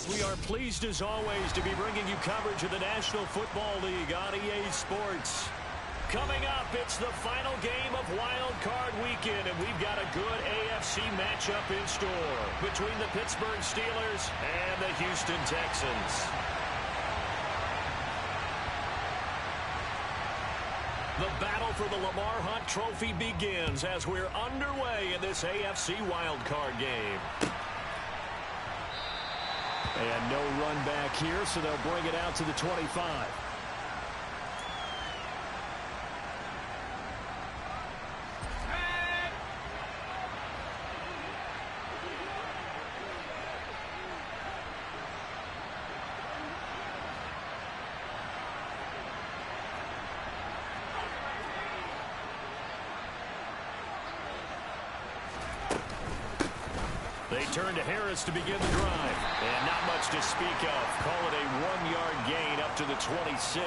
We are pleased as always to be bringing you coverage of the National Football League on EA Sports. Coming up, it's the final game of Wildcard Weekend, and we've got a good AFC matchup in store between the Pittsburgh Steelers and the Houston Texans. The battle for the Lamar Hunt Trophy begins as we're underway in this AFC wildcard game. And no run back here, so they'll bring it out to the 25. They turn to Harris to begin the drive. And not much to speak of. Call it a 1-yard gain up to the 26.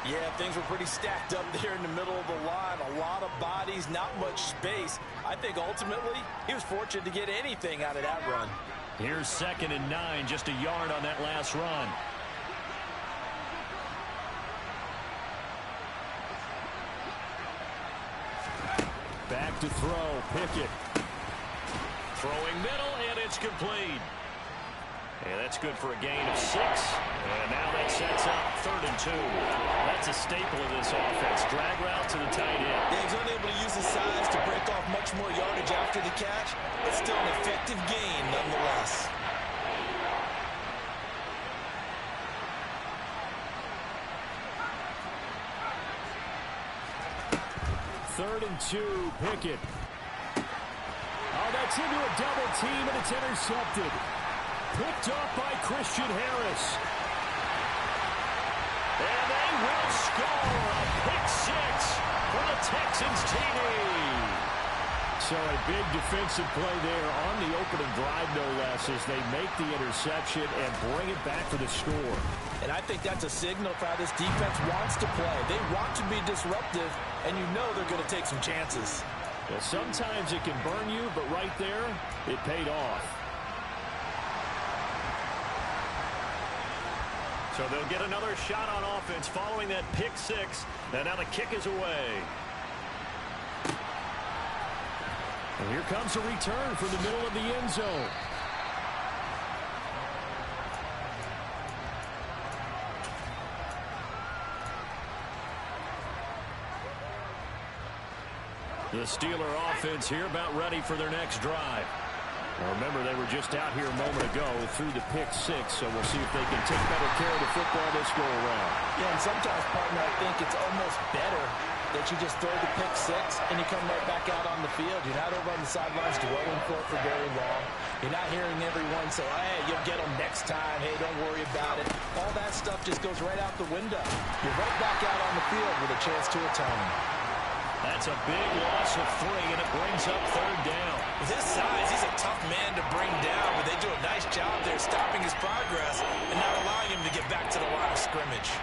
Yeah, things were pretty stacked up there in the middle of the line. A lot of bodies, not much space. I think ultimately he was fortunate to get anything out of that run. Here's 2nd and 9, just a yard on that last run. Back to throw, Pickett. Throwing middle, and it's complete. And that's good for a gain of 6. And now that sets up 3rd and 2. That's a staple of this offense. Drag route to the tight end. Yeah, he's unable to use his size to break off much more yardage after the catch, but still an effective gain nonetheless. Third and 2, Pickett. Oh, that's into a double team, and it's intercepted. Picked up by Christian Harris. And they will score a pick 6 for the Texans TD. So a big defensive play there on the opening drive, no less, as they make the interception and bring it back for the score. And I think that's a signal for how this defense wants to play. They want to be disruptive, and you know they're going to take some chances. Well, sometimes it can burn you, but right there, it paid off. So they'll get another shot on offense following that pick 6. And now the kick is away. And here comes a return from the middle of the end zone. The Steeler offense here about ready for their next drive. Now remember, they were just out here a moment ago through the pick 6, so we'll see if they can take better care of the football this go around. Yeah, and sometimes, partner, I think it's almost better that you just throw the pick 6 and you come right back out on the field. You're not over on the sidelines dwelling for it for very long. You're not hearing everyone say, hey, you'll get them next time. Hey, don't worry about it. All that stuff just goes right out the window. You're right back out on the field with a chance to atone. That's a big loss of 3, and it brings up 3rd down. With his size, he's a tough man to bring down, but they do a nice job there stopping his progress and not allowing him to get back to the line of scrimmage.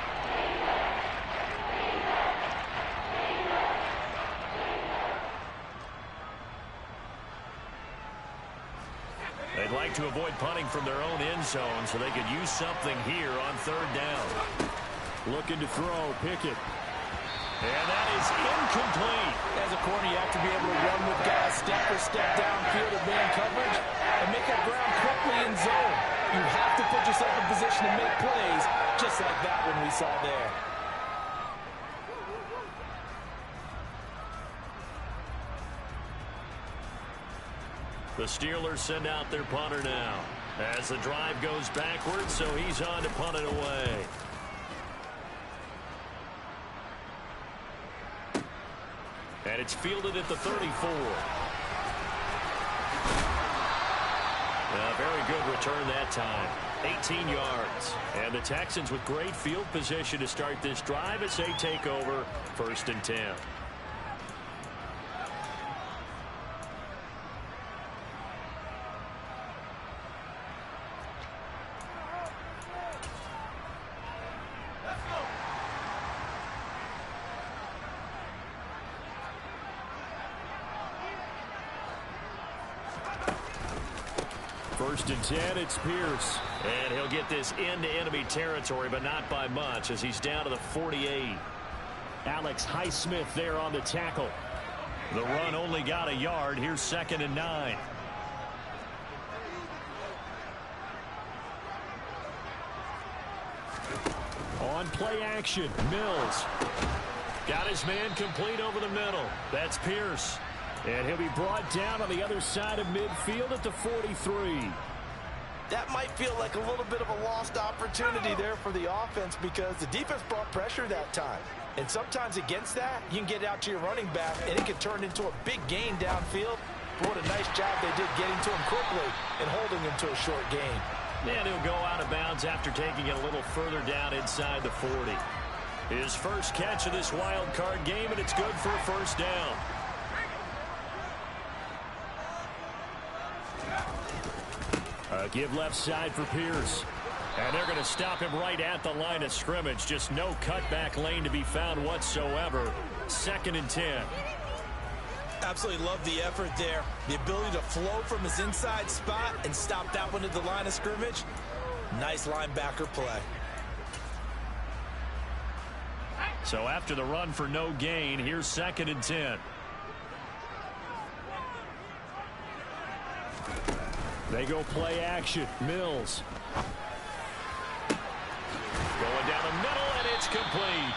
They'd like to avoid punting from their own end zone so they could use something here on 3rd down. Looking to throw, Pickett. And that is incomplete. As a corner, you have to be able to run with guys step for step downfield of man coverage and make up ground quickly in zone. You have to put yourself in position to make plays, just like that one we saw there. The Steelers send out their punter now as the drive goes backwards, so he's on to punt it away. And it's fielded at the 34. A very good return that time. 18 yards. And the Texans with great field position to start this drive as they take over 1st and 10. First and 10, it's Pierce. And he'll get this into enemy territory, but not by much as he's down to the 48. Alex Highsmith there on the tackle. The run only got a yard. Here's 2nd and 9. On play action, Mills. Got his man complete over the middle. That's Pierce. And he'll be brought down on the other side of midfield at the 43. That might feel like a little bit of a lost opportunity there for the offense because the defense brought pressure that time. And sometimes against that, you can get out to your running back, and it can turn into a big gain downfield. But what a nice job they did getting to him quickly and holding him to a short gain. And he'll go out of bounds after taking it a little further down inside the 40. His first catch of this wild card game, and it's good for a first down. Give left side for Pierce. And they're going to stop him right at the line of scrimmage. Just no cutback lane to be found whatsoever. 2nd and 10. Absolutely love the effort there. The ability to flow from his inside spot and stop that one at the line of scrimmage. Nice linebacker play. So after the run for no gain, here's 2nd and 10. They go play action. Mills. Going down the middle, and it's complete.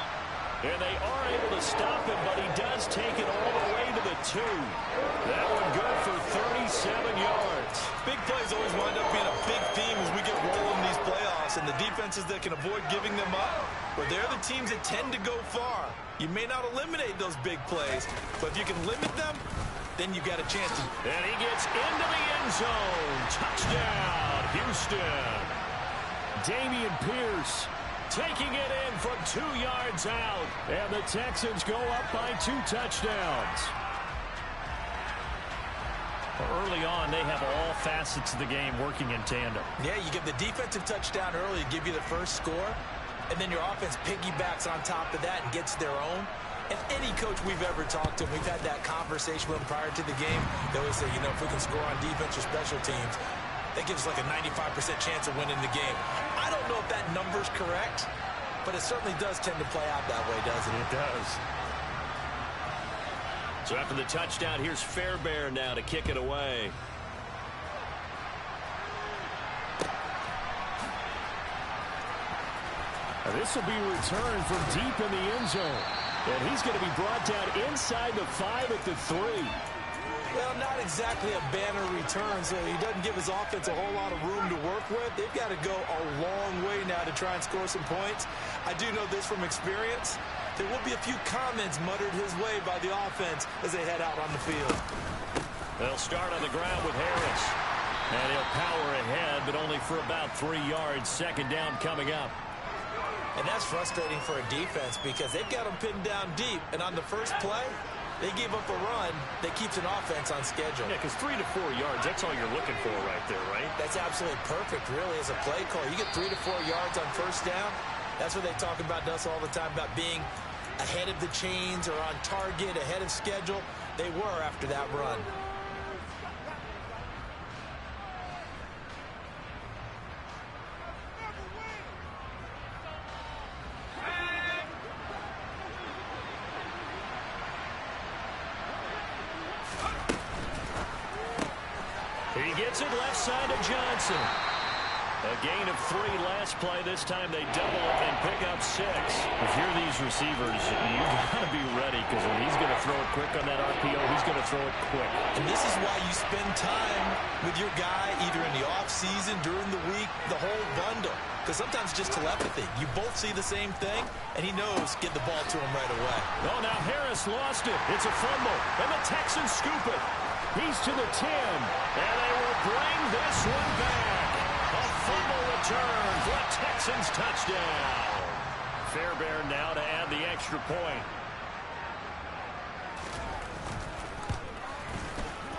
And they are able to stop him, but he does take it all the way to the 2. That one good for 37 yards. Big plays always wind up being a big theme as we get rolling in these playoffs, and the defenses that can avoid giving them up, but they're the teams that tend to go far. You may not eliminate those big plays, but if you can limit them, then you got a chance to. And he gets into the end zone. Touchdown, Houston. Dameon Pierce taking it in from 2 yards out. And the Texans go up by 2 touchdowns. Early on, they have all facets of the game working in tandem. Yeah, you give the defensive touchdown early to give you the first score, and then your offense piggybacks on top of that and gets their own. And any coach we've ever talked to, we've had that conversation with them prior to the game. They always say, you know, if we can score on defense or special teams, that gives us like a 95% chance of winning the game. I don't know if that number's correct, but it certainly does tend to play out that way, doesn't it? It does. So after the touchdown, here's Fairbairn now to kick it away. And this will be returned from deep in the end zone. And he's going to be brought down inside the 5 at the 3. Well, not exactly a banner return, so he doesn't give his offense a whole lot of room to work with. They've got to go a long way now to try and score some points. I do know this from experience. There will be a few comments muttered his way by the offense as they head out on the field. They'll start on the ground with Harris. And he'll power ahead, but only for about 3 yards. 2nd down coming up. And that's frustrating for a defense because they've got them pinned down deep. And on the first play, they gave up a run that keeps an offense on schedule. Yeah, because 3 to 4 yards, that's all you're looking for right there, right? That's absolutely perfect, really, as a play call. You get 3 to 4 yards on first down. That's what they talk about us all the time, about being ahead of the chains or on target, ahead of schedule. They were after that run. He gets it left side to Johnson. A gain of 3 last play. This time they double it and pick up 6. If you're these receivers, you've got to be ready because when he's going to throw it quick on that RPO, he's going to throw it quick. And this is why you spend time with your guy either in the offseason, during the week, the whole bundle. Because sometimes just telepathy. You both see the same thing, and he knows get the ball to him right away. Oh, now Harris lost it. It's a fumble, and the Texans scoop it. He's to the 10, and they will bring this one back. A fumble return for a Texans touchdown. Fairbairn now to add the extra point.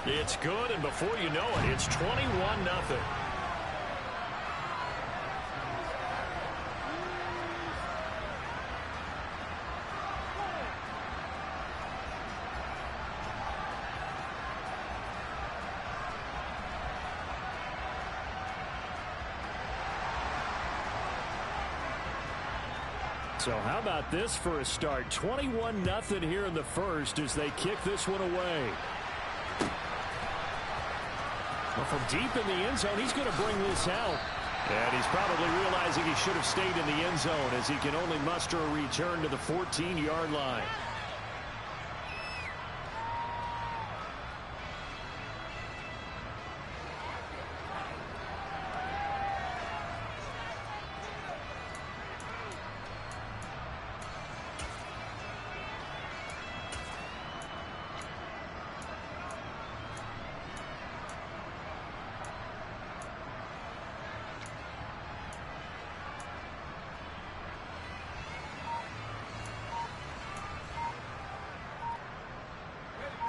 It's good, and before you know it, it's 21-0. So how about this for a start? 21-0 here in the first as they kick this one away. Well, from deep in the end zone, he's going to bring this out. And he's probably realizing he should have stayed in the end zone as he can only muster a return to the 14-yard line.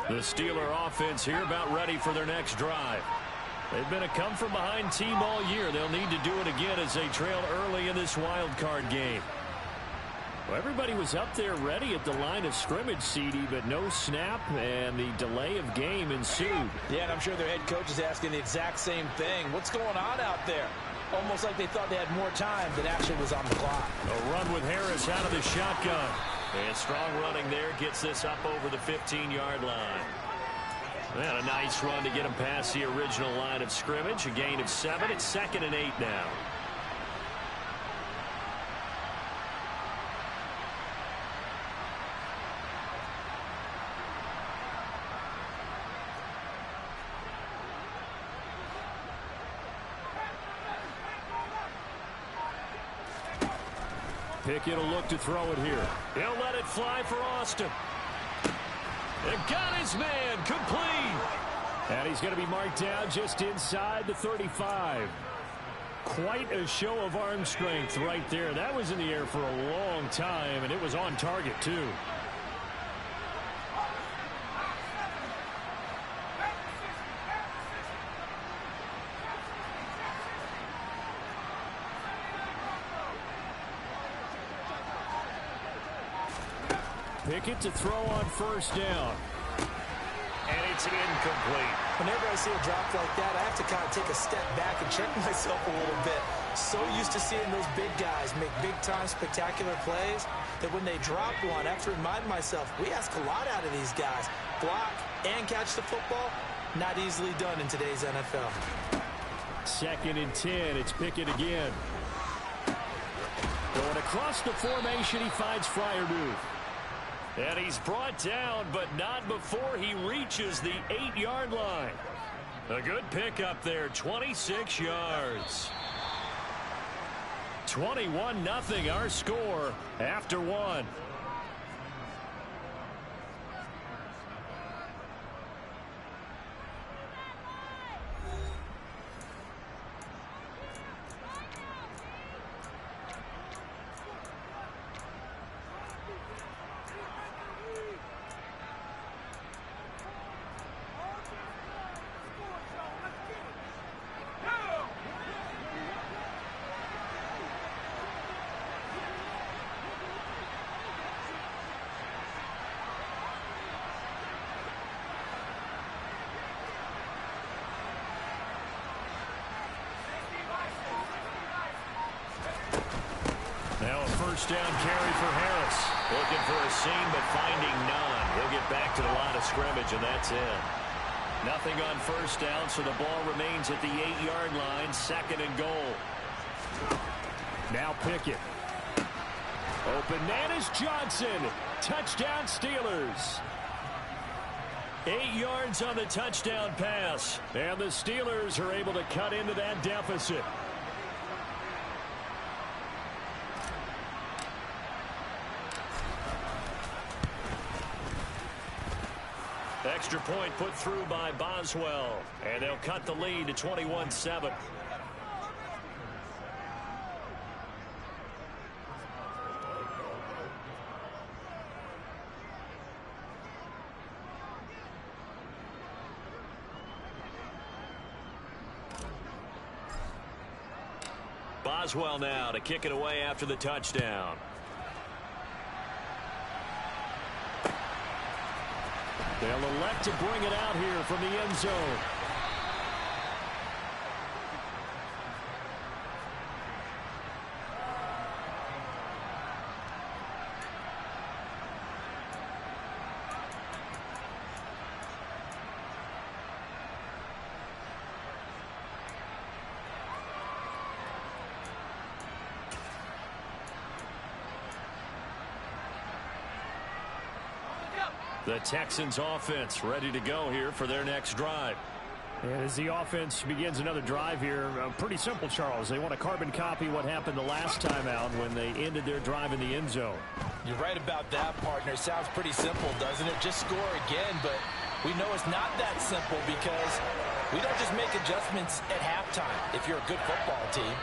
The Steeler offense here about ready for their next drive. They've been a come-from-behind team all year. They'll need to do it again as they trail early in this wild card game. Well, everybody was up there ready at the line of scrimmage, CD, but no snap, and the delay of game ensued. Yeah, and I'm sure their head coach is asking the exact same thing. What's going on out there? Almost like they thought they had more time than actually was on the clock. A run with Harris out of the shotgun. And strong running there gets this up over the 15-yard line. And a nice run to get him past the original line of scrimmage. A gain of 7. It's 2nd and 8 now. Pickett will look to throw it here. He'll let it fly for Austin. It got his man complete. And he's going to be marked down just inside the 35. Quite a show of arm strength right there. That was in the air for a long time, and it was on target, too. Pickett to throw on first down. And it's incomplete. Whenever I see a drop like that, I have to kind of take a step back and check myself a little bit. So used to seeing those big guys make big-time spectacular plays that when they drop one, I have to remind myself, we ask a lot out of these guys. Block and catch the football, not easily done in today's NFL. 2nd and 10. It's Pickett again. Going across the formation, he finds Freiermuth. And he's brought down, but not before he reaches the 8-yard line. A good pickup there, 26 yards. 21-0 our score after 1. Now a first down carry for Harris. Looking for a seam, but finding none. He'll get back to the line of scrimmage, and that's it. Nothing on first down, so the ball remains at the 8-yard line. 2nd and goal. Now Pickett. Open man is Johnson. Touchdown Steelers. 8 yards on the touchdown pass. And the Steelers are able to cut into that deficit. Extra point put through by Boswell. And they'll cut the lead to 21-7. Boswell now to kick it away after the touchdown. They'll elect to bring it out here from the end zone. The Texans offense ready to go here for their next drive. And as the offense begins another drive here, pretty simple, Charles. They want to carbon copy what happened the last time out when they ended their drive in the end zone. You're right about that, partner. Sounds pretty simple, doesn't it? Just score again, but we know it's not that simple because we don't just make adjustments at halftime if you're a good football team.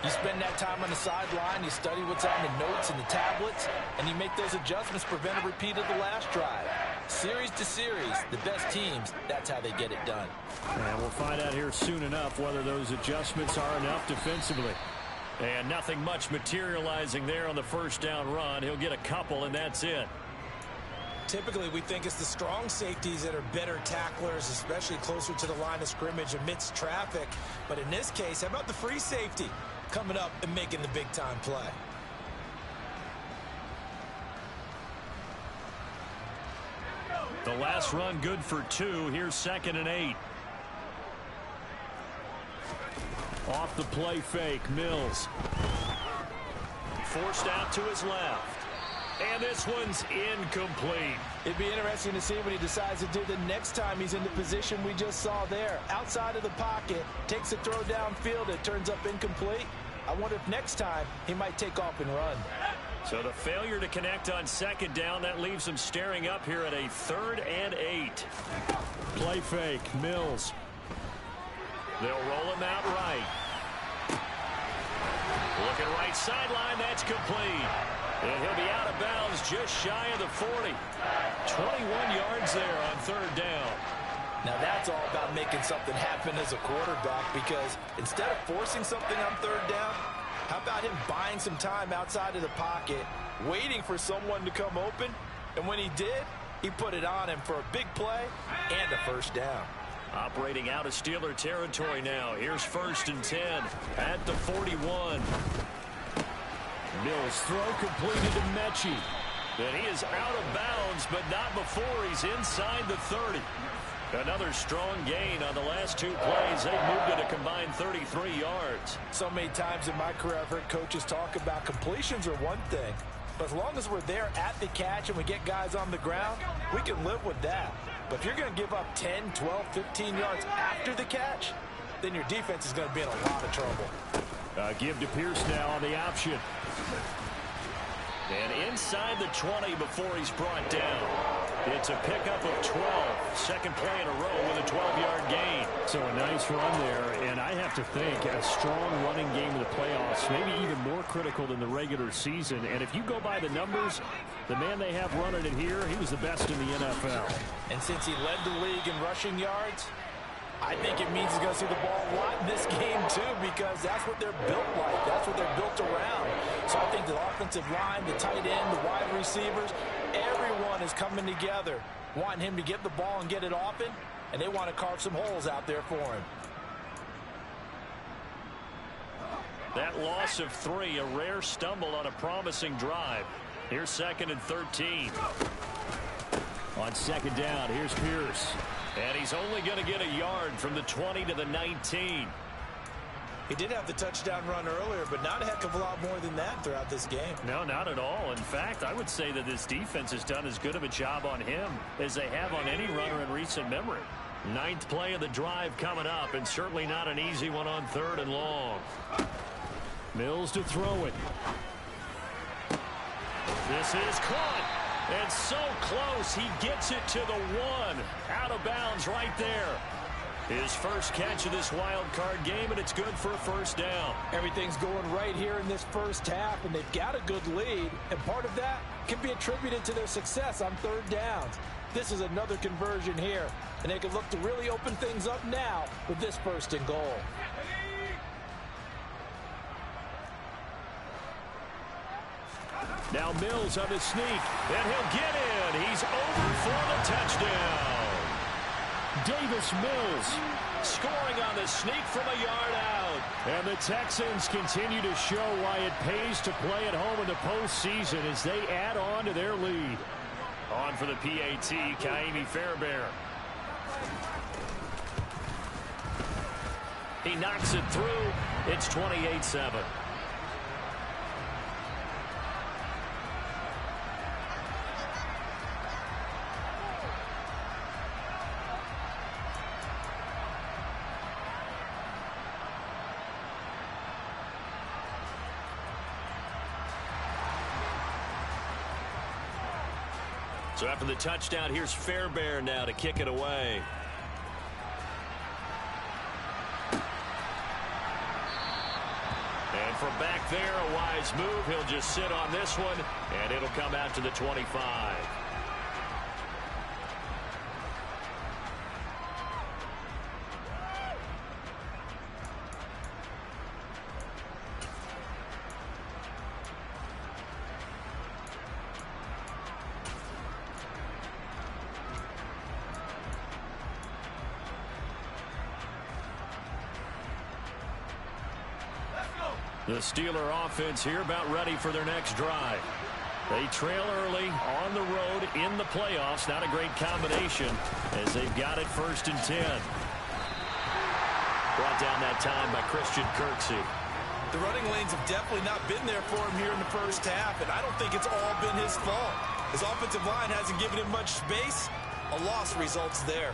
You spend that time on the sideline, you study what's on the notes and the tablets, and you make those adjustments, prevent a repeat of the last drive. Series to series, the best teams, that's how they get it done. And we'll find out here soon enough whether those adjustments are enough defensively. And nothing much materializing there on the first down run. He'll get a couple, and that's it. Typically, we think it's the strong safeties that are better tacklers, especially closer to the line of scrimmage amidst traffic. But in this case, how about the free safety coming up and making the big-time play? The last run good for 2. Here's 2nd and 8. Off the play fake, Mills. Forced out to his left. And this one's incomplete. It'd be interesting to see what he decides to do the next time he's in the position we just saw there. Outside of the pocket, takes a throw downfield, it turns up incomplete. I wonder if next time he might take off and run. So the failure to connect on 2nd down, that leaves him staring up here at a 3rd and 8. Play fake, Mills. They'll roll him out right. Looking right sideline, that's complete. And he'll be out of bounds just shy of the 40. 21 yards there on 3rd down. Now that's all about making something happen as a quarterback, because instead of forcing something on 3rd down, how about him buying some time outside of the pocket, waiting for someone to come open, and when he did, he put it on him for a big play and a first down. Operating out of Steeler territory now. Here's 1st and 10 at the 41. Mills throw completed to Mechie. And he is out of bounds, but not before he's inside the 30. Another strong gain on the last 2 plays. They moved it a combined 33 yards. So many times in my career I've heard coaches talk about completions are one thing, but as long as we're there at the catch and we get guys on the ground, we can live with that. But if you're going to give up 10, 12, 15 yards after the catch, then your defense is going to be in a lot of trouble. Give to Pierce now on the option. And inside the 20 before he's brought down. It's a pickup of 12. 2nd play in a row with a 12-yard gain. So a nice run there, and I have to think a strong running game in the playoffs, maybe even more critical than the regular season. And if you go by the numbers, the man they have running it here, he was the best in the NFL. And since he led the league in rushing yards, I think it means he's going to see the ball a lot in this game, too, because that's what they're built like. That's what they're built around. So I think the offensive line, the tight end, the wide receivers, everyone is coming together, wanting him to get the ball and get it often, and they want to carve some holes out there for him. That loss of 3, a rare stumble on a promising drive. Here's 2nd and 13. On 2nd down, here's Pierce. And he's only going to get a yard from the 20 to the 19. He did have the touchdown run earlier, but not a heck of a lot more than that throughout this game. No, not at all. In fact, I would say that this defense has done as good of a job on him as they have on any runner in recent memory. 9th play of the drive coming up, and certainly not an easy one on 3rd and long. Mills to throw it. This is caught. And so close, he gets it to the 1. Out of bounds right there. His first catch of this wild card game, and it's good for a first down. Everything's going right here in this first half, and they've got a good lead, and part of that can be attributed to their success on 3rd downs. This is another conversion here, and they can look to really open things up now with this 1st and goal. Now Mills on the sneak, and he'll get in. He's over for the touchdown. Davis Mills scoring on the sneak from a yard out. And the Texans continue to show why it pays to play at home in the postseason as they add on to their lead. On for the PAT, Kaimi Fairbairn. He knocks it through. It's 28-7. So after the touchdown, here's Fairbairn now to kick it away. And from back there, a wise move. He'll just sit on this one, and it'll come out to the 25. The Steeler offense here about ready for their next drive. They trail early on the road in the playoffs. Not a great combination as they've got it 1st and 10. Brought down that time by Christian Kirksey. The running lanes have definitely not been there for him here in the first half, and I don't think it's all been his fault. His offensive line hasn't given him much space. A loss results there.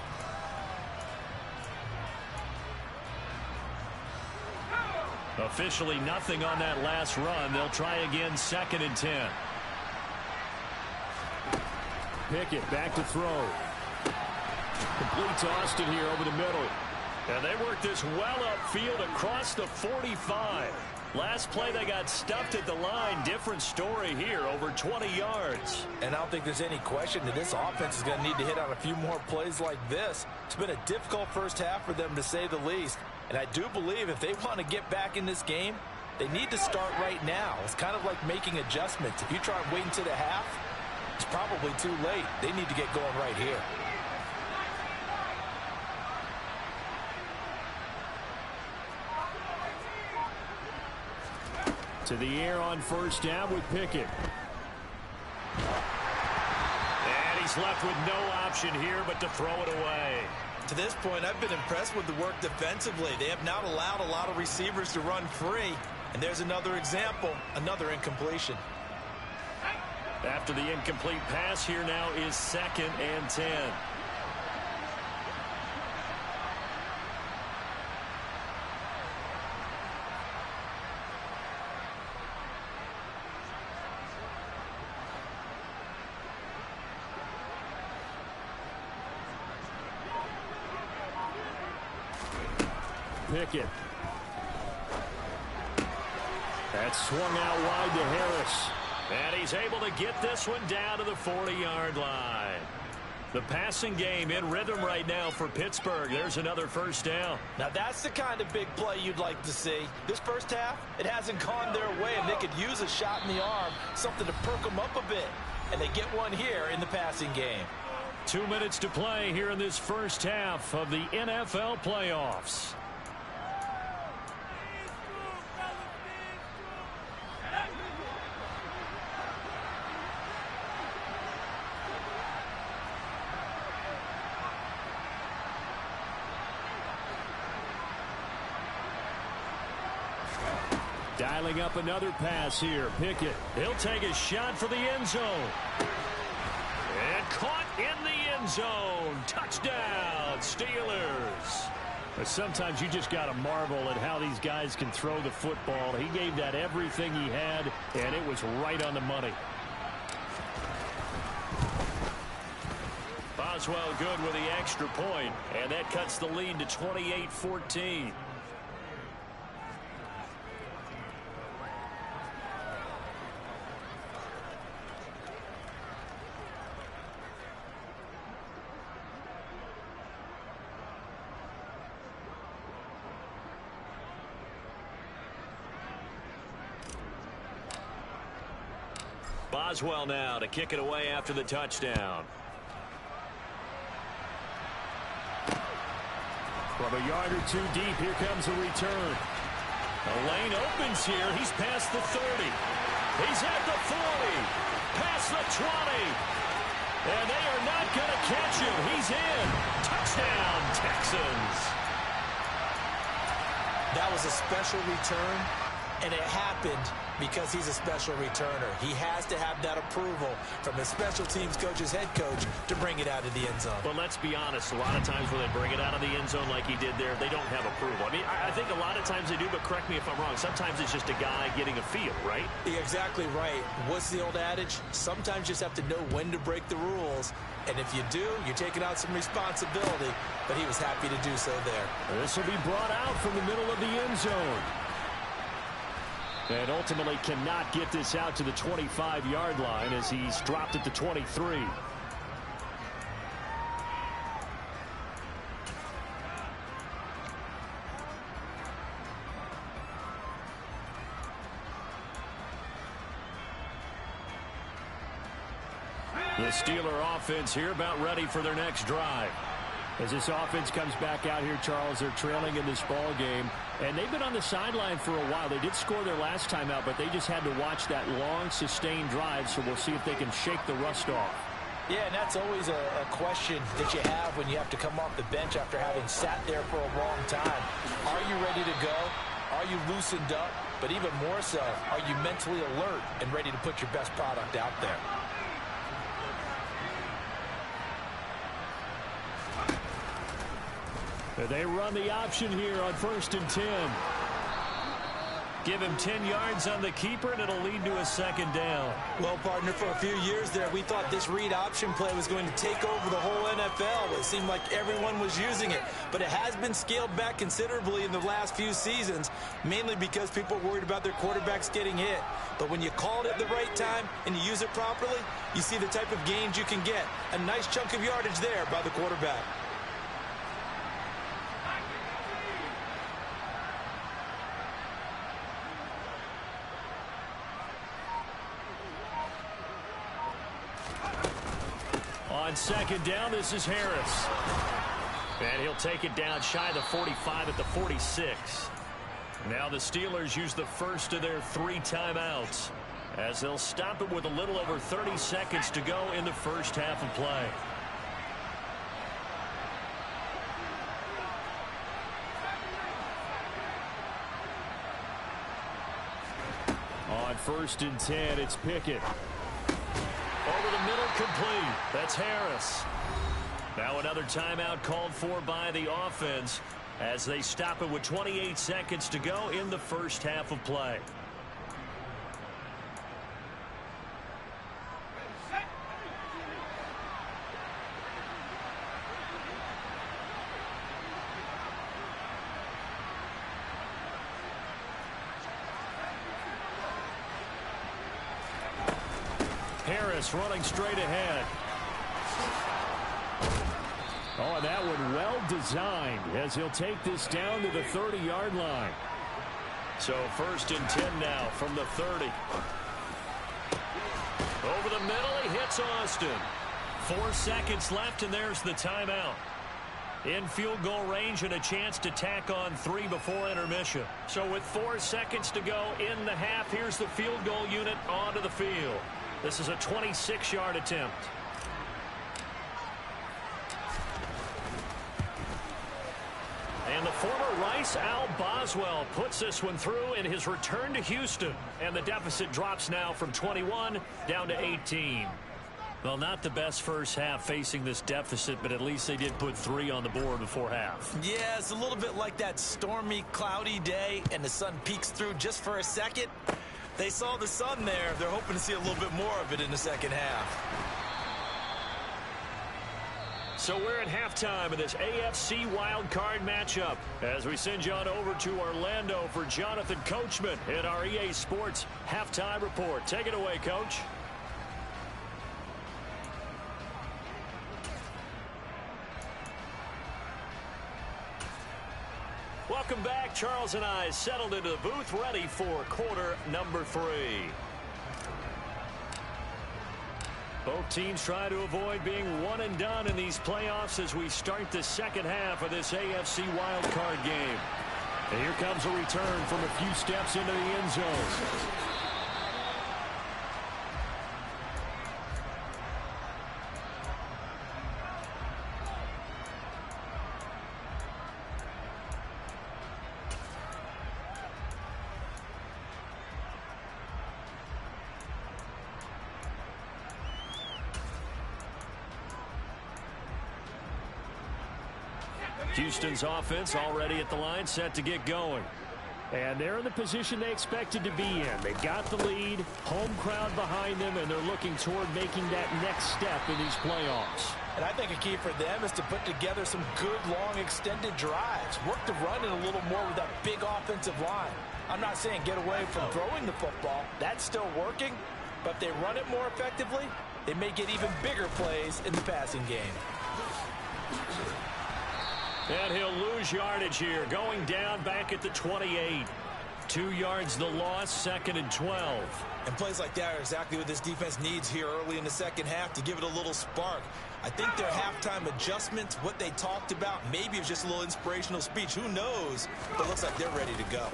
Officially nothing on that last run. They'll try again 2nd and 10. Pickett back to throw. Complete to Austin here over the middle. And they work this well upfield across the 45. Last play they got stuffed at the line. Different story here, over 20 yards. And I don't think there's any question that this offense is going to need to hit on a few more plays like this. It's been a difficult first half for them, to say the least. And I do believe if they want to get back in this game, they need to start right now. It's kind of like making adjustments. If you try and wait until the half, it's probably too late. They need to get going right here. To the air on 1st down with Pickett. And he's left with no option here but to throw it away. To this point, I've been impressed with the work defensively. They have not allowed a lot of receivers to run free. And there's another example, another incompletion. After the incomplete pass, here now is 2nd and 10. Pickett. That's swung out wide to Harris. And he's able to get this one down to the 40-yard line. The passing game in rhythm right now for Pittsburgh. There's another 1st down. Now that's the kind of big play you'd like to see. This first half, it hasn't gone their way, and they could use a shot in the arm, something to perk them up a bit. And they get one here in the passing game. 2 minutes to play here in this first half of the NFL playoffs. Dialing up another pass here. Pickett. He'll take a shot for the end zone. And caught in the end zone. Touchdown, Steelers. But sometimes you just got to marvel at how these guys can throw the football. He gave that everything he had, and it was right on the money. Boswell good with the extra point, and that cuts the lead to 28-14. Boswell now to kick it away after the touchdown. From a yard or two deep, here comes a return. The lane opens here. He's past the 30. He's at the 40. Past the 20. And they are not going to catch him. He's in. Touchdown, Texans. That was a special return, and it happened because he's a special returner. He has to have that approval from his special teams coach's head coach to bring it out of the end zone. But let's be honest, a lot of times when they bring it out of the end zone like he did there, they don't have approval. I mean, I think a lot of times they do, but correct me if I'm wrong. Sometimes it's just a guy getting a feel, right? You're exactly right. What's the old adage? Sometimes you just have to know when to break the rules. And if you do, you're taking out some responsibility. But he was happy to do so there. This will be brought out from the middle of the end zone. And ultimately cannot get this out to the 25-yard line as he's dropped at the 23. The Steeler offense here about ready for their next drive. As this offense comes back out here, Charles, they're trailing in this ball game. And they've been on the sideline for a while. They did score their last time out, but they just had to watch that long, sustained drive. So we'll see if they can shake the rust off. Yeah, and that's always a question that you have when you have to come off the bench after having sat there for a long time. Are you ready to go? Are you loosened up? But even more so, are you mentally alert and ready to put your best product out there? They run the option here on 1st and 10. Give him 10 yards on the keeper, and it'll lead to a second down. Well, partner, for a few years there, we thought this read option play was going to take over the whole NFL. It seemed like everyone was using it. But it has been scaled back considerably in the last few seasons, mainly because people are worried about their quarterbacks getting hit. But when you call it at the right time and you use it properly, you see the type of gains you can get. A nice chunk of yardage there by the quarterback. On second down, this is Harris. And he'll take it down shy of the 45 at the 46. Now the Steelers use the first of their 3 timeouts as they'll stop it with a little over 30 seconds to go in the first half of play. On 1st and 10, it's Pickett. Over the middle, complete. That's Harris. Now another timeout called for by the offense as they stop it with 28 seconds to go in the first half of play. Harris running straight ahead. Oh, and that one well designed as he'll take this down to the 30-yard line. So 1st and 10 now from the 30. Over the middle, he hits Austin. 4 seconds left, and there's the timeout. In field goal range and a chance to tack on 3 before intermission. So with 4 seconds to go in the half, here's the field goal unit onto the field. This is a 26-yard attempt. And the former Rice Al Boswell puts this one through in his return to Houston. And the deficit drops now from 21 down to 18. Well, not the best first half facing this deficit, but at least they did put 3 on the board before half. Yeah, it's a little bit like that stormy, cloudy day, and the sun peeks through just for a second. They saw the sun there. They're hoping to see a little bit more of it in the second half. So we're at halftime of this AFC Wildcard matchup as we send you on over to Orlando for Jonathan Coachman in our EA Sports Halftime Report. Take it away, Coach. Welcome back. Charles and I settled into the booth, ready for quarter number 3. Both teams try to avoid being one and done in these playoffs as we start the second half of this AFC wildcard game. And here comes a return from a few steps into the end zone. Houston's offense already at the line, set to get going. And they're in the position they expected to be in. They got the lead, home crowd behind them, and they're looking toward making that next step in these playoffs. And I think a key for them is to put together some good, long, extended drives. Work the run in a little more with that big offensive line. I'm not saying get away from throwing the football. That's still working. But if they run it more effectively, they may get even bigger plays in the passing game. And he'll lose yardage here, going down back at the 28. 2 yards the loss, 2nd and 12. And plays like that are exactly what this defense needs here early in the second half to give it a little spark. I think their halftime adjustments, what they talked about, maybe it was just a little inspirational speech. Who knows? But it looks like they're ready to go.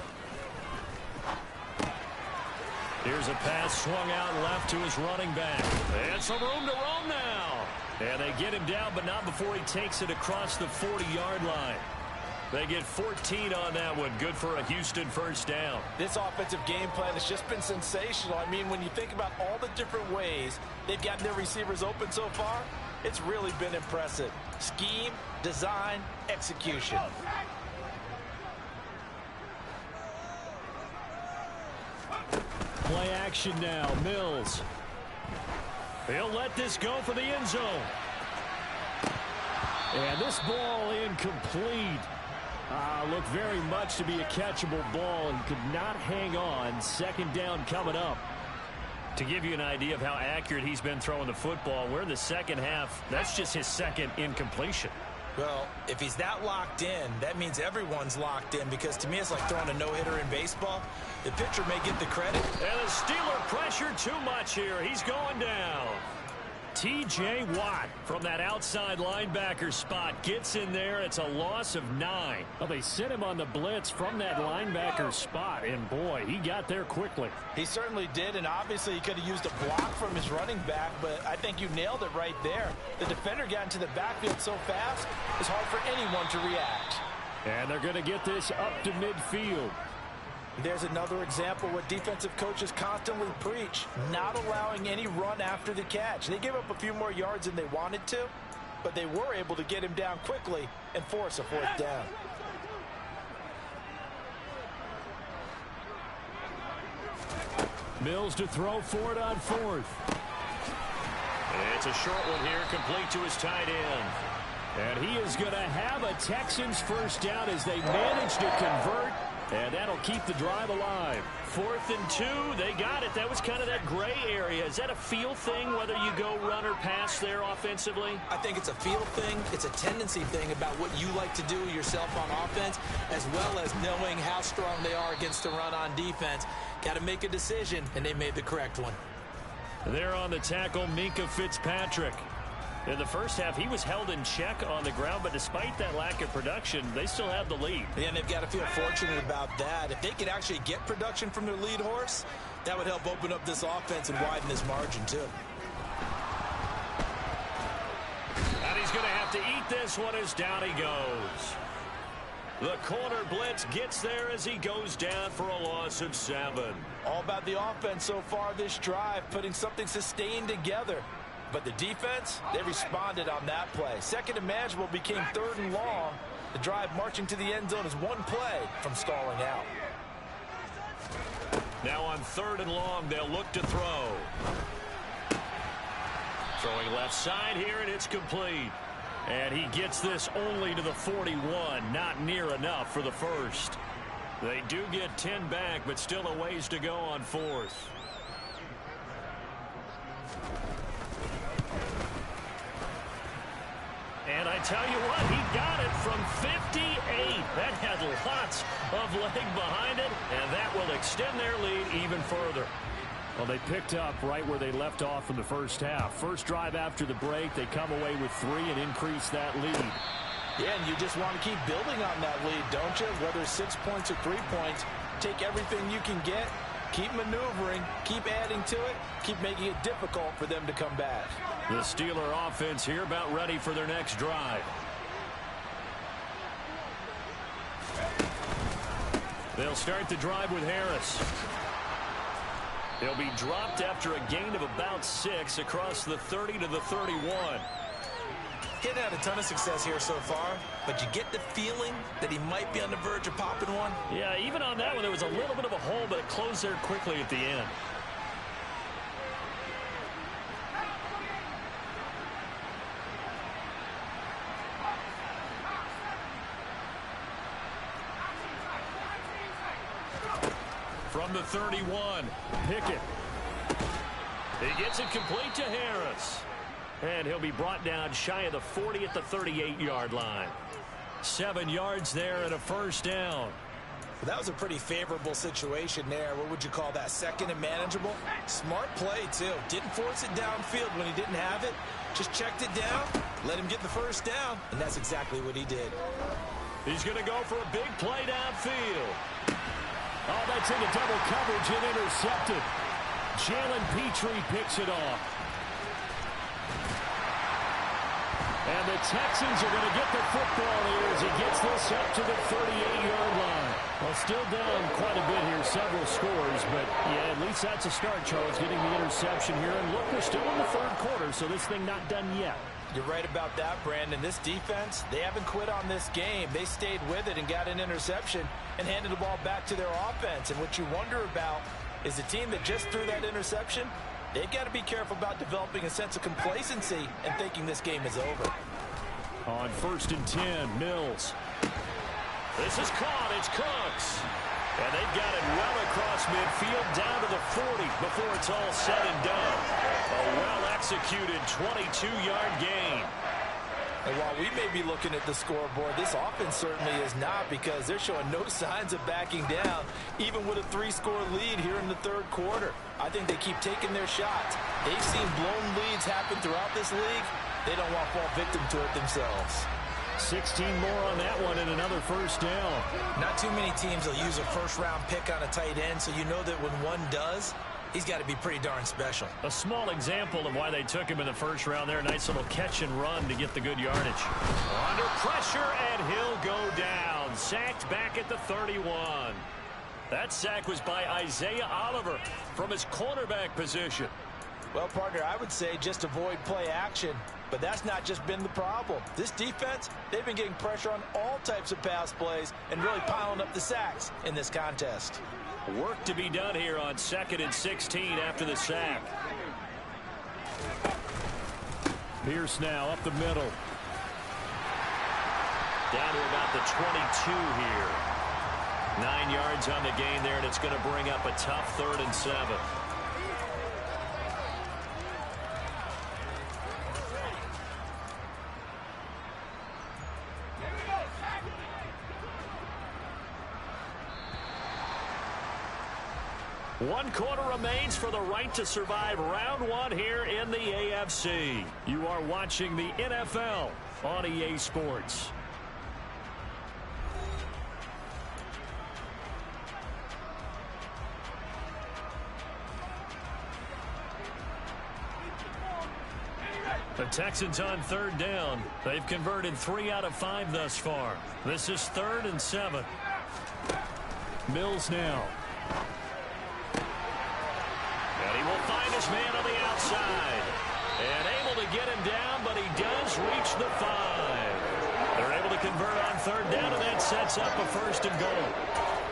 Here's a pass swung out left to his running back. And some room to roam now. And they get him down, but not before he takes it across the 40-yard line. They get 14 on that one. Good for a Houston first down. This offensive game plan has just been sensational. I mean, when you think about all the different ways they've gotten their receivers open so far, it's really been impressive. Scheme, design, execution. Play action now. Mills. He'll let this go for the end zone. And this ball incomplete. Looked very much to be a catchable ball and could not hang on. 2nd down coming up. To give you an idea of how accurate he's been throwing the football, we're in the second half. That's just his 2nd incompletion. Well, if he's that locked in, that means everyone's locked in, because to me it's like throwing a no-hitter in baseball. The pitcher may get the credit. And the Steeler pressure too much here. He's going down. T.J. Watt from that outside linebacker spot gets in there. It's a loss of 9. Well, they sent him on the blitz from that linebacker spot, and boy, he got there quickly. He certainly did, and obviously he could have used a block from his running back, but I think you nailed it right there. The defender got into the backfield so fast, it's hard for anyone to react. And they're going to get this up to midfield. There's another example what defensive coaches constantly preach, not allowing any run after the catch. They gave up a few more yards than they wanted to, but they were able to get him down quickly and force a 4th down. Mills to throw for it on 4th. It's a short one here, complete to his tight end. And he is going to have a Texans first down as they manage to convert. And that'll keep the drive alive. 4th and 2. They got it. That was kind of that gray area. Is that a feel thing, whether you go run or pass there offensively? I think it's a feel thing. It's a tendency thing about what you like to do yourself on offense, as well as knowing how strong they are against the run on defense. Got to make a decision, and they made the correct one. There on the tackle, Minkah Fitzpatrick. In the first half, he was held in check on the ground, but despite that lack of production, they still have the lead. Yeah, and they've got to feel fortunate about that. If they could actually get production from their lead horse, that would help open up this offense and widen this margin, too. And he's going to have to eat this one as down he goes. The corner blitz gets there as he goes down for a loss of 7. All about the offense so far this drive, putting something sustained together. But the defense, they responded on that play. 2nd and manageable became 3rd and long. The drive marching to the end zone is one play from stalling out. Now on 3rd and long, they'll look to throw. Throwing left side here, and it's complete. And he gets this only to the 41, not near enough for the first. They do get 10 back, but still a ways to go on 4th. And I tell you what, he got it from 58. That had lots of leg behind it, and that will extend their lead even further. Well, they picked up right where they left off in the first half. First drive after the break, they come away with 3 and increase that lead. Yeah, and you just want to keep building on that lead, don't you? Whether it's 6 points or 3 points, take everything you can get, keep maneuvering, keep adding to it, keep making it difficult for them to come back. The Steeler offense here about ready for their next drive. They'll start the drive with Harris. He'll be dropped after a gain of about 6 across the 30 to the 31. He hasn't had a ton of success here so far, but you get the feeling that he might be on the verge of popping one. Yeah, even on that one, there was a little bit of a hole, but it closed there quickly at the end. From the 31, Pickett. He gets it complete to Harris. And he'll be brought down shy of the 40 at the 38-yard line. 7 yards there and a first down. Well, that was a pretty favorable situation there. What would you call that? Second and manageable? Smart play, too. Didn't force it downfield when he didn't have it. Just checked it down, let him get the first down, and that's exactly what he did. He's going to go for a big play downfield. Oh, that's into double coverage and intercepted. Jalen Petrie picks it off. And the Texans are going to get the football here as he gets this up to the 38-yard line. Well, still down quite a bit here, several scores, but yeah, at least that's a start, Charles, getting the interception here. And look, we're still in the third quarter, so this thing not done yet. You're right about that, Brandon. This defense, they haven't quit on this game. They stayed with it and got an interception and handed the ball back to their offense. And what you wonder about is the team that just threw that interception, they've got to be careful about developing a sense of complacency and thinking this game is over. On 1st and 10, Mills. This is caught. It's Cooks. And they've got it well across midfield down to the 40 before it's all said and done. A well-executed 22-yard gain. And while we may be looking at the scoreboard, this offense certainly is not, because they're showing no signs of backing down, even with a 3-score lead here in the third quarter. I think they keep taking their shots. They've seen blown leads happen throughout this league. They don't want to fall victim to it themselves. 16 more on that one and another first down. Not too many teams will use a first-round pick on a tight end, so you know that when one does, he's got to be pretty darn special. A small example of why they took him in the first round there. Nice little catch and run to get the good yardage. Under pressure, and he'll go down. Sacked back at the 31. That sack was by Isaiah Oliver from his cornerback position. Well, partner, I would say just avoid play action, but that's not just been the problem. This defense, they've been getting pressure on all types of pass plays and really piling up the sacks in this contest. Work to be done here on 2nd and 16 after the sack. Pierce now up the middle. Down to about the 22 here. 9 yards on the gain there, and it's going to bring up a tough 3rd and 7. One quarter remains for the right to survive round one here in the AFC. You are watching the NFL on EA Sports. The Texans on 3rd down. They've converted 3 out of 5 thus far. This is 3rd and 7. Mills now. And he will find his man on the outside. And able to get him down, but he does reach the 5. They're able to convert on 3rd down, and that sets up a 1st and goal.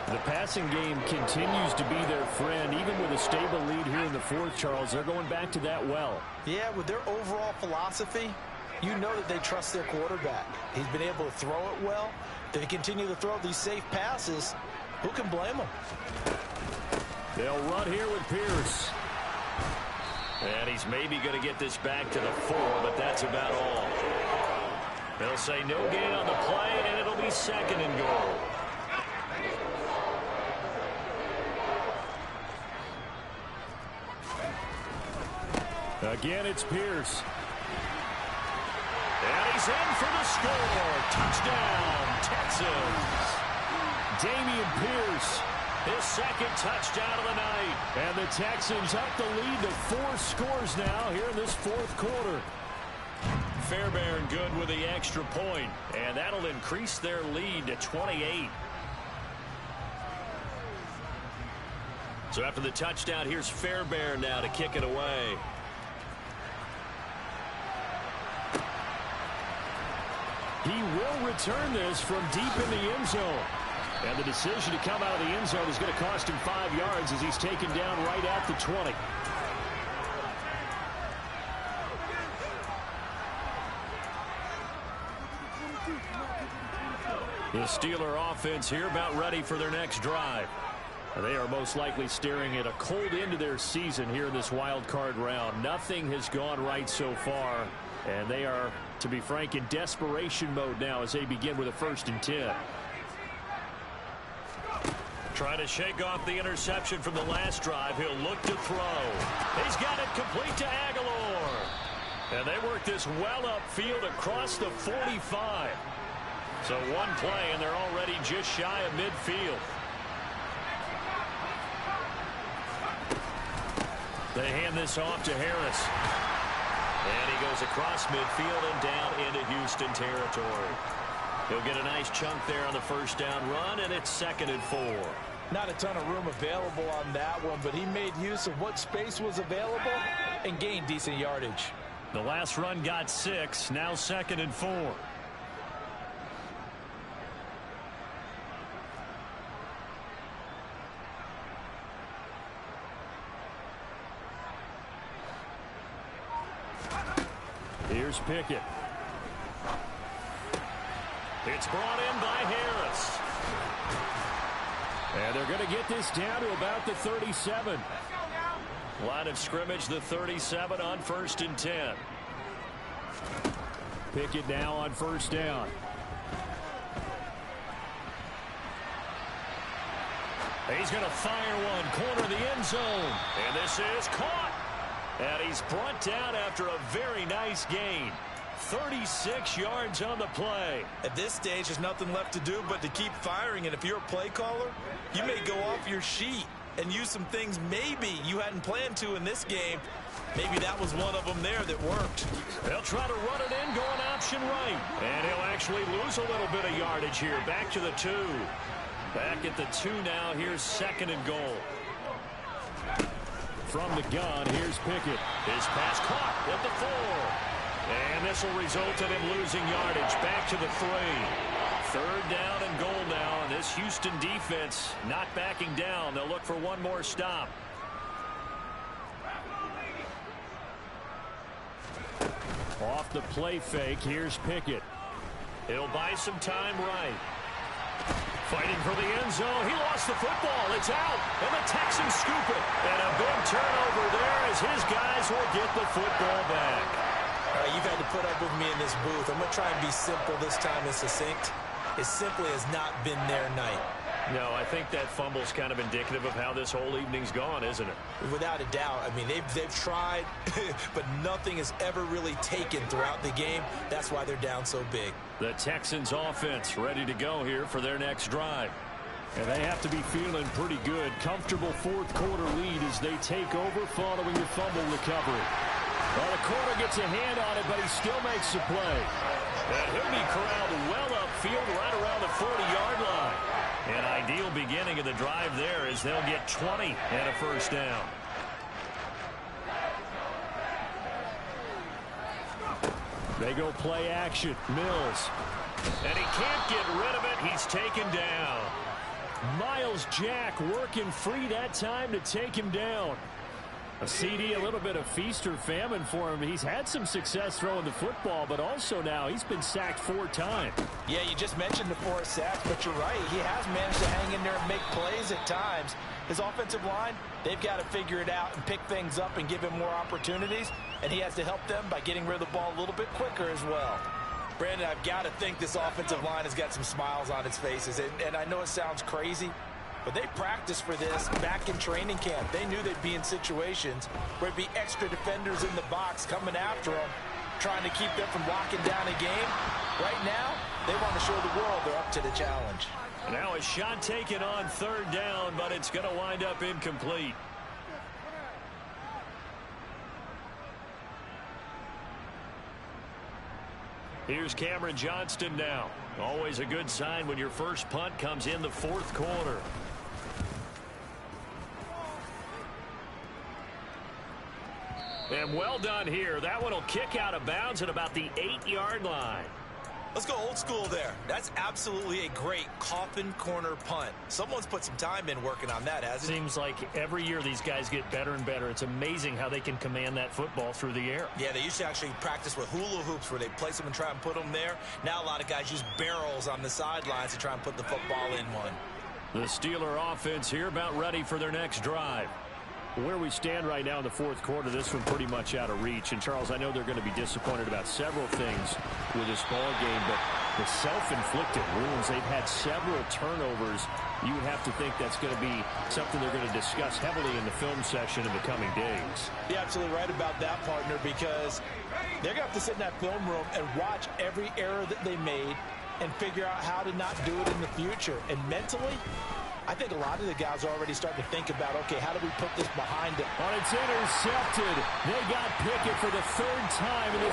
The passing game continues to be their friend. Even with a stable lead here in the 4th, Charles, they're going back to that well. Yeah, with their overall philosophy, you know that they trust their quarterback. He's been able to throw it well. They continue to throw these safe passes. Who can blame them? They'll run here with Pierce. And he's maybe going to get this back to the 4, but that's about all. They'll say no gain on the play, and it'll be 2nd and goal. Again, it's Pierce. And he's in for the score. Touchdown, Texans. Damian Pierce. His 2nd touchdown of the night. And the Texans up the lead to 4 scores now here in this 4th quarter. Fairbairn good with the extra point. And that'll increase their lead to 28. So after the touchdown, here's Fairbairn now to kick it away. return this from deep in the end zone. And the decision to come out of the end zone is going to cost him 5 yards as he's taken down right at the 20. The Steeler offense here about ready for their next drive. They are most likely staring at a cold end to their season here in this wild card round. Nothing has gone right so far, and they are, to be frank, in desperation mode now as they begin with a 1st and 10. Trying to shake off the interception from the last drive. He'll look to throw. He's got it complete to Aguilar. And they work this well upfield across the 45. So one play, and they're already just shy of midfield. They hand this off to Harris. And he goes across midfield and down into Houston territory. He'll get a nice chunk there on the 1st down run, and it's 2nd and 4. Not a ton of room available on that one, but he made use of what space was available and gained decent yardage. The last run got 6, now 2nd and 4. Here's Pickett. It's brought in by Harris. And they're going to get this down to about the 37. Line of scrimmage, the 37 on 1st and 10. Pickett now on 1st down. He's going to fire one, corner of the end zone. And this is caught. And he's brought down after a very nice gain. 36 yards on the play. At this stage, there's nothing left to do but to keep firing. And if you're a play caller, you may go off your sheet and use some things maybe you hadn't planned to in this game. Maybe that was one of them there that worked. They'll try to run it in, going option right. And he'll actually lose a little bit of yardage here. Back to the 2. Back at the 2 now. Here's 2nd and goal. From the gun, here's Pickett. His pass caught at the 4. And this will result in him losing yardage. Back to the 3. 3rd down and goal now. And this Houston defense not backing down. They'll look for one more stop. Off the play fake, here's Pickett. He'll buy some time right. Fighting for the end zone. He lost the football. It's out. And the Texans scoop it. And a big turnover there as his guys will get the football back. You've had to put up with me in this booth. I'm going to try and be simple this time and succinct. It simply has not been their night. No, I think that fumble's kind of indicative of how this whole evening's gone, isn't it? Without a doubt. I mean, they've tried, but nothing has ever really taken throughout the game. That's why they're down so big. The Texans offense ready to go here for their next drive. And they have to be feeling pretty good. Comfortable 4th quarter lead as they take over following the fumble recovery. Well, the corner gets a hand on it, but he still makes the play. And he'll be corralled well upfield right around the 40-yard line. An ideal beginning of the drive there as they'll get 20 and a 1st down. They go play action. Mills. And he can't get rid of it. He's taken down. Miles Jack working free that time to take him down. A CD, a little bit of feast or famine for him. He's had some success throwing the football, but also now he's been sacked 4 times. Yeah, you just mentioned the 4 sacks, but you're right. He has managed to hang in there and make plays at times. His offensive line, they've got to figure it out and pick things up and give him more opportunities, and he has to help them by getting rid of the ball a little bit quicker as well. Brandon, I've got to think this offensive line has got some smiles on its faces, and I know it sounds crazy, but they practiced for this back in training camp. They knew they'd be in situations where there'd be extra defenders in the box coming after them, trying to keep them from locking down a game. Right now, they want to show the world they're up to the challenge. Now a shot taken on 3rd down, but it's going to wind up incomplete. Here's Cameron Johnston now. Always a good sign when your first punt comes in the 4th quarter. And well done here. That one will kick out of bounds at about the 8-yard line. Let's go old school there. That's absolutely a great coffin corner punt. Someone's put some time in working on that, hasn't it? Seems like every year these guys get better and better. It's amazing how they can command that football through the air. Yeah, they used to actually practice with hula hoops where they place them and try and put them there. Now a lot of guys use barrels on the sidelines to try and put the football in one. The Steeler offense here about ready for their next drive. Where we stand right now in the fourth quarter, this one pretty much out of reach. And, Charles, I know they're going to be disappointed about several things with this ball game, but the self-inflicted wounds, they've had several turnovers. You would have to think that's going to be something they're going to discuss heavily in the film session in the coming days. You're absolutely right about that, partner, because they're going to have to sit in that film room and watch every error that they made and figure out how to not do it in the future. And mentally, I think a lot of the guys are already starting to think about, okay, how do we put this behind them? It's intercepted. They got Pickett for the third time in this